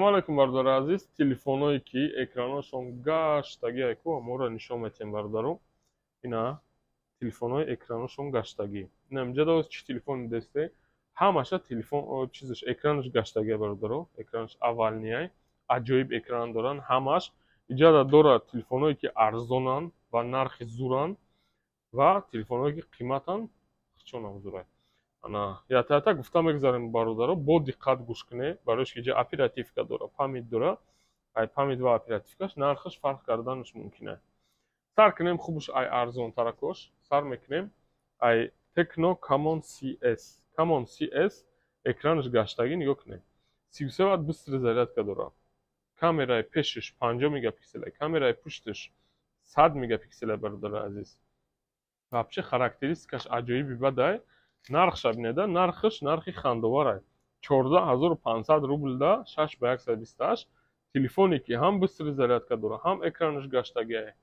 Салом алейкум бардор азиз. Телефоное ки экранашон гаштаги айку амора нишон метем бардаро. Ина телефоное экранашон гаштаги. Намҷада чи телефони десте. Ҳамаша телефон чизаш экранаш гаштаги бардаро. Экранаш аввалнияй. Аҷоиб экран доран ҳамаш. Иҷада дорад телефоное ки арзонан ва нархи зуран ва телефоное ки қиматан хичонам зурай. Ята гуфта мегзарем бародаро, бо диққат гӯш кунед, барои ки ҷа оперативка дора, памят дора. Ай памят ва оперативкаш нархаш фарқ карданаш мумкин аст. Сар кунем хубаш ай арзонтаракош, сар мекунем ай Tecno Camon CS. Camon CS экранаш гаштаги нигоҳ кунед. 33 Вт бистри зарядка дора. Камераи пешаш 50 мегапиксел, камераи пушташ 100 мегапиксел бародаро азиз. Вообще характеристикаш аҷоиби бадай. Нархша бинеда, нархи хандовар. 14500 рубл да 6 ба 128. Телефоне ки ҳам бистри зарядка дора, ҳам экранаш гаштаги аст,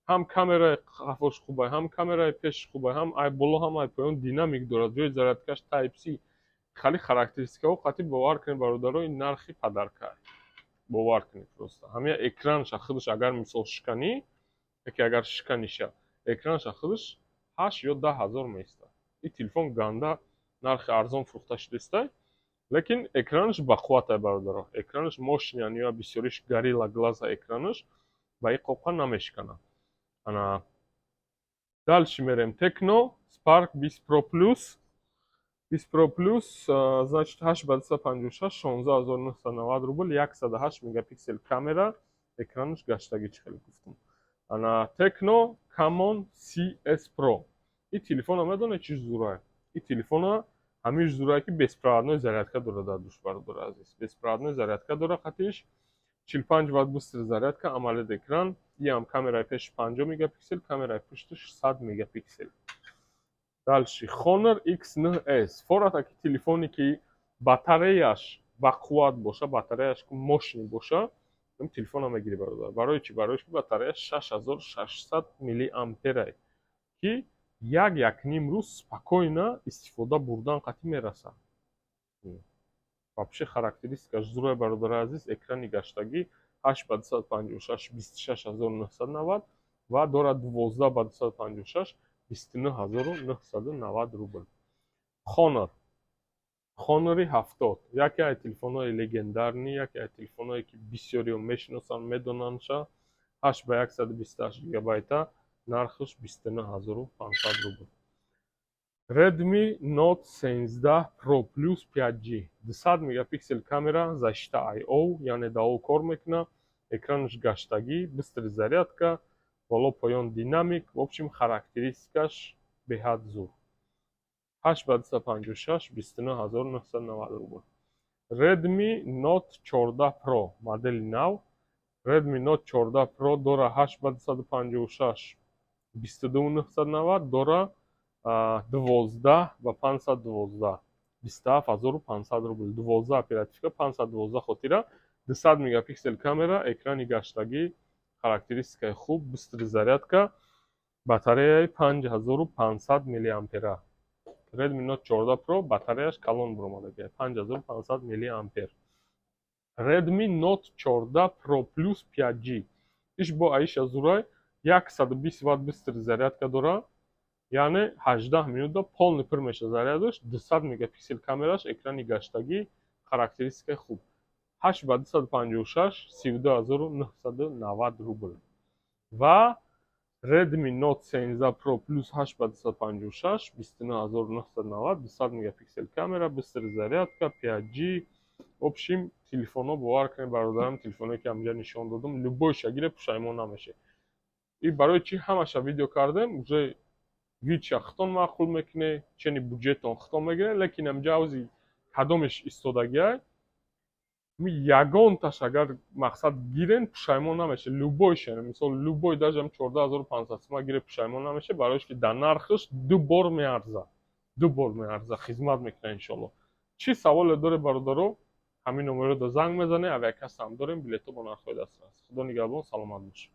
ҳам камераи қафош хуб аст, ҳам камераи пеш хуб аст, ҳам ай боло ҳам ай поён динамик дорад. ҷои зарядкаш Type C. Хали характеристикаҳо қатъи бовар кунед бародаро, ин нархи падарка аст. Бовар кунед просто. Ҳамин экранша худаш агар мисол шиканӣ, агар шиканиша, экранша худаш 8 ё 10 ҳазор меистад. И телефон ганда нархи арзон фурӯхта шудааст, лекин экранаш бақувват аст бародаро. Экранаш мощный, ё бисёриш Gorilla Glass экранаш ба ин қопқа намешиканад. Ана дальше мерем Tecno Spark 20 Pro Plus. 20 Pro Plus значит 8/256 16990 рубл, 108 мегапиксел камера, экранаш гаштаги чӣ хеле гуфтам. Ана Tecno Camon CS Pro. И телефона медонед чӣ зурай? И телефона ҳамиш зурай ки беспроводной зарядка дора дар душ бародаро азиз. Беспроводной зарядка дора қатиш 45 Вт бистри зарядка, AMOLED экран, и ҳам камераи пеш 50 мегапиксел, камераи пушташ 100 мегапиксел. Дальше Honor X9s. Фората ки телефоне ки батареяш бақувват боша, батареяш мощный боша, ин телефона мегири бародар. Барои чӣ? Барои ки батареяш 6600 миллиампер аст, ки як ним рӯз спокойно истифода бурдан қатъи мерасад. Вообще характеристикаш зурай бародари азиз. Экрани гаштаги 8/256 26990 ва дорад 12/256 29990 рубл. Honor. Honor 70. Яке ай телефонои легендарни, яке ай телефоное ки бисёриҳо мешиносанд, медонандша. 8/128 гигабайта, нархаш 29500 рубл. Redmi Note 17 Pro Plus 5G. 200 мегапиксел камера, защита I/O, яъне даво кор мекунад, экранаш гаштаги, бистри зарядка, боло поён динамик, в общем характеристикаш беҳад зур. 8/256 29990 рубл. Redmi Note 14 Pro модели нав. Redmi Note 14 Pro дора 8/256 22990, дора 12/512 27500 рубл. 12 оперативка, 512 хотира, 200 мегапиксел камера, экрани гаштаги, характеристикаи хуб, бистри зарядка, батареяи 5500 миллиампера. Redmi Note 14 Pro батареяш калон буромадаги 5500 миллиампер. Redmi Note 14 Pro Plus 5G. Иш бо аиша зурай 120 Вт бистри зарядка дора, яъне 18 минутда полный пур меша зарядаш, 200 мегапиксел камераш, экрани гаштаги, характеристикаи хуб. 8/256 32990 рубл. Ва Redmi Note 17 Pro Plus 8/256 29990, 200 мегапиксел камера, бистри зарядка, 5G. В общем телефоно бовар кунед бародарам, телефоне ки ҳамҷа нишон додам, любой шагире пушаймон намешед. И барои чӣ ҳамаша видео кардем, уже гирча хитон маъқул мекунед, чени буҷетон хитон мегиред, лекин ҳамҷа авзи кадомеш истодагӣ аст, ягонташ агар мақсад гирен пушаймон намешед. Любой шен, мисол любой даже 14500 сум гире пушаймон намешед, барои ки дар нархаш ду бор меарзад. Ду бор меарзад, хизмат мекунад иншолло. Чӣ саволе доред бародаро? ҳамин номеро занг мезанед, авиакасса ҳам дорем, билетҳо бо нархҳои дастрас. Худо нигаҳбон, саломат бош.